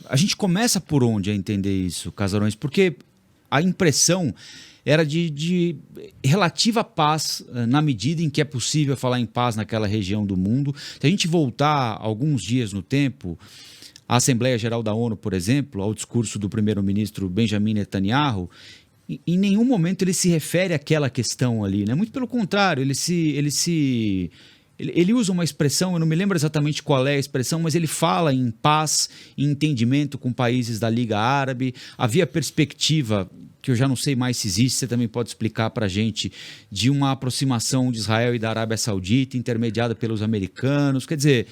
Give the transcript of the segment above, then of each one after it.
A gente começa por onde a entender isso, Casarões? Porque a impressão era de relativa paz, na medida em que é possível falar em paz naquela região do mundo. Se a gente voltar alguns dias no tempo, a Assembleia Geral da ONU, por exemplo, ao discurso do primeiro-ministro Benjamin Netanyahu, em nenhum momento ele se refere àquela questão ali, né? Muito pelo contrário, ele usa uma expressão, eu não me lembro exatamente qual é a expressão, mas ele fala em paz, em entendimento com países da Liga Árabe. Havia perspectiva, que eu já não sei mais se existe, você também pode explicar para a gente, de uma aproximação de Israel e da Arábia Saudita, intermediada pelos americanos. Quer dizer,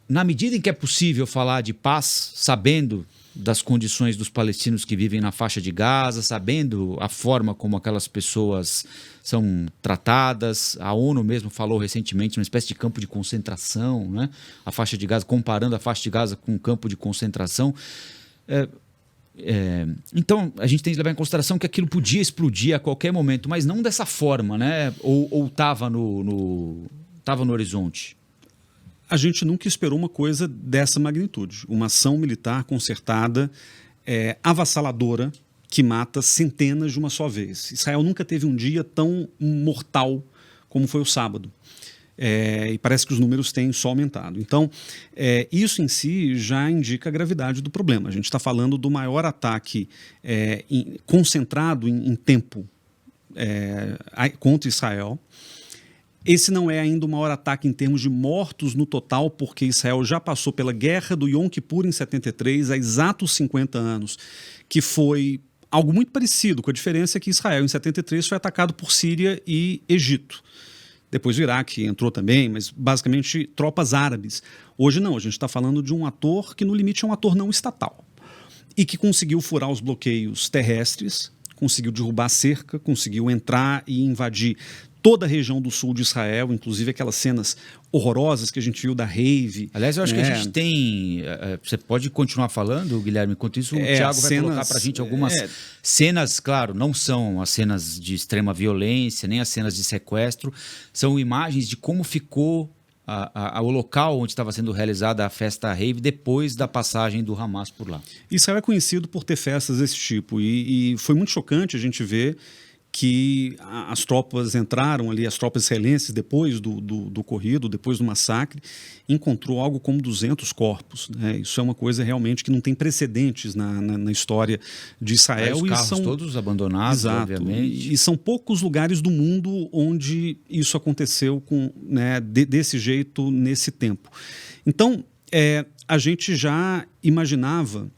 na medida em que é possível falar de paz, sabendo das condições dos palestinos que vivem na faixa de Gaza, sabendo a forma como aquelas pessoas são tratadas. A ONU mesmo falou recentemente uma espécie de campo de concentração, né? A faixa de Gaza, comparando a faixa de Gaza com um campo de concentração. Então, a gente tem que levar em consideração que aquilo podia explodir a qualquer momento, mas não dessa forma, né? Ou estava no horizonte. A gente nunca esperou uma coisa dessa magnitude. Uma ação militar concertada, avassaladora, que mata centenas de uma só vez. Israel nunca teve um dia tão mortal como foi o sábado. E parece que os números têm só aumentado. Então, isso em si já indica a gravidade do problema. A gente está falando do maior ataque concentrado em tempo contra Israel. Esse não é ainda o maior ataque em termos de mortos no total, porque Israel já passou pela guerra do Yom Kippur em 73, há exatos 50 anos, que foi algo muito parecido, com a diferença que Israel em 73 foi atacado por Síria e Egito. Depois o Iraque entrou também, mas basicamente tropas árabes. Hoje não, a gente está falando de um ator que no limite é um ator não estatal e que conseguiu furar os bloqueios terrestres, conseguiu derrubar a cerca, conseguiu entrar e invadir toda a região do sul de Israel, inclusive aquelas cenas horrorosas que a gente viu da rave. Aliás, eu acho que a gente tem... Você pode continuar falando, Guilherme? Enquanto isso, o Thiago vai colocar para a gente algumas cenas, claro, não são as cenas de extrema violência, nem as cenas de sequestro, são imagens de como ficou o local onde estava sendo realizada a festa rave depois da passagem do Hamas por lá. Israel é conhecido por ter festas desse tipo e foi muito chocante a gente ver que as tropas entraram ali, as tropas israelenses, depois do ocorrido, depois do massacre, encontrou algo como 200 corpos. Né? Isso é uma coisa realmente que não tem precedentes na história de Israel. Os carros todos abandonados, exato, obviamente. E são poucos lugares do mundo onde isso aconteceu desse jeito, nesse tempo. Então, a gente já imaginava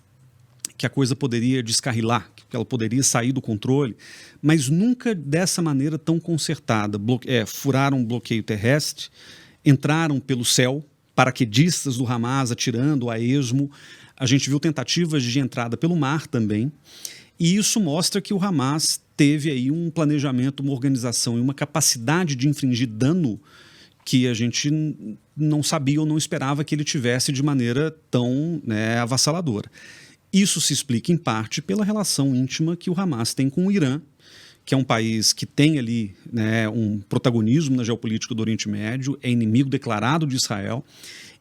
que a coisa poderia descarrilar, que ela poderia sair do controle, mas nunca dessa maneira tão concertada. Furaram um bloqueio terrestre, entraram pelo céu, paraquedistas do Hamas atirando a esmo. A gente viu tentativas de entrada pelo mar também, e isso mostra que o Hamas teve aí um planejamento, uma organização e uma capacidade de infligir dano que a gente não sabia ou não esperava que ele tivesse de maneira tão avassaladora. Isso se explica, em parte, pela relação íntima que o Hamas tem com o Irã, que é um país que tem ali um protagonismo na geopolítica do Oriente Médio, é inimigo declarado de Israel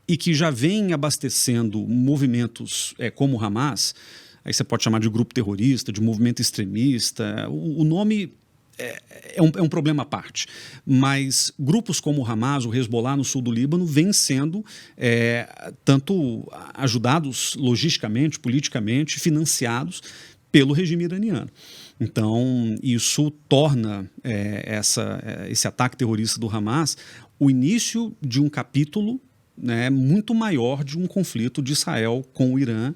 e que já vem abastecendo movimentos como o Hamas. Aí você pode chamar de grupo terrorista, de movimento extremista. O nome é um problema à parte. Mas grupos como o Hamas, o Hezbollah no sul do Líbano, vêm sendo tanto ajudados logisticamente, politicamente, financiados pelo regime iraniano. Então, isso torna esse ataque terrorista do Hamas o início de um capítulo muito maior de um conflito de Israel com o Irã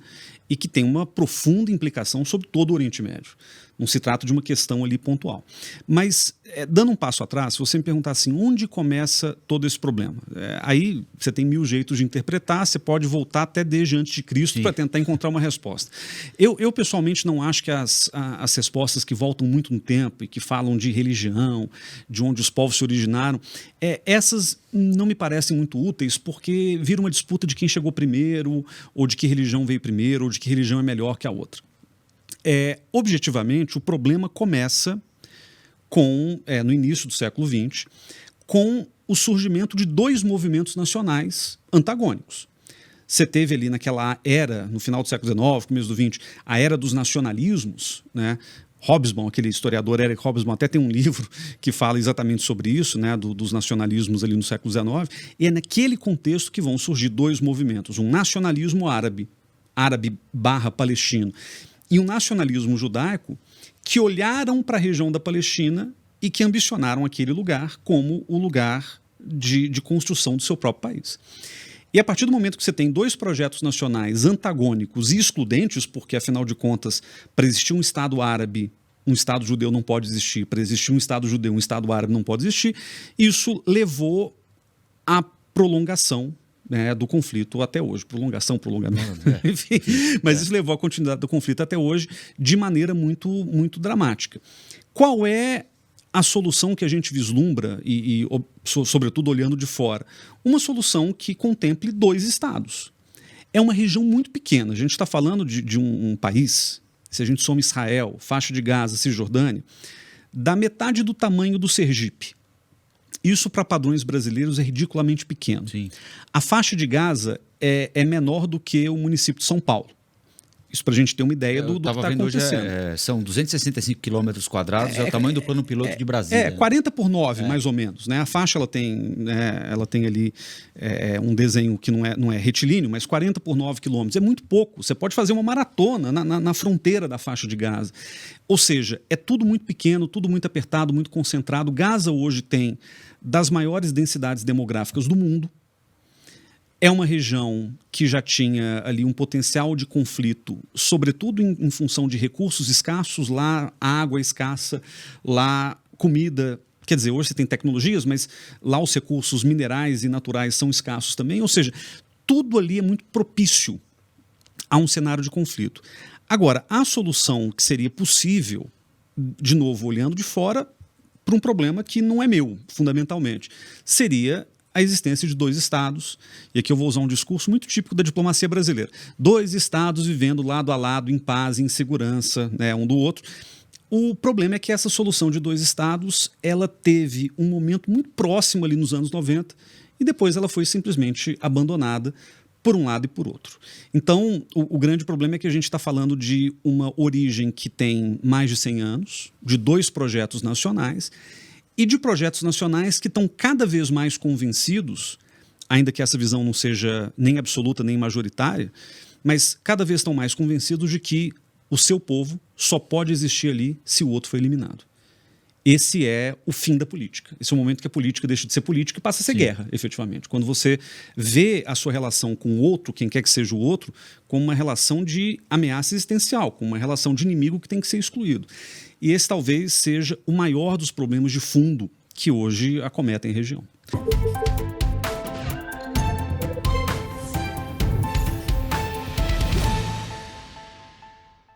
e que tem uma profunda implicação sobre todo o Oriente Médio. Não se trata de uma questão ali pontual. Mas, dando um passo atrás, se você me perguntar assim, onde começa todo esse problema? Aí você tem 1000 jeitos de interpretar, você pode voltar até desde antes de Cristo para tentar encontrar uma resposta. Eu pessoalmente não acho que as respostas que voltam muito no tempo e que falam de religião, de onde os povos se originaram, essas não me parecem muito úteis porque vira uma disputa de quem chegou primeiro, ou de que religião veio primeiro, ou de que religião é melhor que a outra. Objetivamente, o problema começa no início do século XX, com o surgimento de 2 movimentos nacionais antagônicos. você teve ali naquela era, no final do século XIX, começo do XX, a era dos nacionalismos, né? Hobsbawm, aquele historiador Eric Hobsbawm, até tem um livro que fala exatamente sobre isso, né, dos nacionalismos ali no século XIX, e é naquele contexto que vão surgir dois movimentos, um nacionalismo árabe barra palestino, e um nacionalismo judaico que olharam para a região da Palestina e que ambicionaram aquele lugar como o lugar de construção do seu próprio país. E a partir do momento que você tem dois projetos nacionais antagônicos e excludentes, porque, afinal de contas, para existir um Estado árabe, um Estado judeu não pode existir, para existir um Estado judeu, um Estado árabe não pode existir, isso levou à prolongação, né, do conflito até hoje. Prolongamento. Enfim, mas isso levou à continuidade do conflito até hoje de maneira muito, muito dramática. Qual é a solução que a gente vislumbra, sobretudo olhando de fora? Uma solução que contemple dois estados. É uma região muito pequena. A gente está falando de um país, se a gente soma Israel, faixa de Gaza, Cisjordânia, da metade do tamanho do Sergipe. Isso, para padrões brasileiros, é ridiculamente pequeno. Sim. A faixa de Gaza é menor do que o município de São Paulo. Isso para a gente ter uma ideia do que está acontecendo. Hoje são 265 quilômetros quadrados, é o tamanho do plano piloto de Brasília. 40 por 9, mais ou menos. Né? A faixa ela tem ali um desenho que não é retilíneo, mas 40 por 9 quilômetros. É muito pouco. Você pode fazer uma maratona na fronteira da faixa de Gaza. Ou seja, é tudo muito pequeno, tudo muito apertado, muito concentrado. Gaza hoje tem das maiores densidades demográficas do mundo. É uma região que já tinha ali um potencial de conflito, sobretudo em função de recursos escassos, lá água escassa, lá comida. Quer dizer, hoje você tem tecnologias, mas lá os recursos minerais e naturais são escassos também. Ou seja, tudo ali é muito propício a um cenário de conflito. Agora, a solução que seria possível, de novo, olhando de fora, para um problema que não é meu, fundamentalmente, seria a existência de dois estados, e aqui eu vou usar um discurso muito típico da diplomacia brasileira. Dois estados vivendo lado a lado, em paz, em segurança, né, um do outro. O problema é que essa solução de dois estados, ela teve um momento muito próximo ali nos anos 90, e depois ela foi simplesmente abandonada por um lado e por outro. Então, o grande problema é que a gente está falando de uma origem que tem mais de 100 anos, de dois projetos nacionais, e de projetos nacionais que estão cada vez mais convencidos, ainda que essa visão não seja nem absoluta nem majoritária, mas cada vez estão mais convencidos de que o seu povo só pode existir ali se o outro for eliminado. Esse é o fim da política. Esse é o momento que a política deixa de ser política e passa a ser guerra, efetivamente. Quando você vê a sua relação com o outro, quem quer que seja o outro, como uma relação de ameaça existencial, como uma relação de inimigo que tem que ser excluído. E esse talvez seja o maior dos problemas de fundo que hoje acometem a região.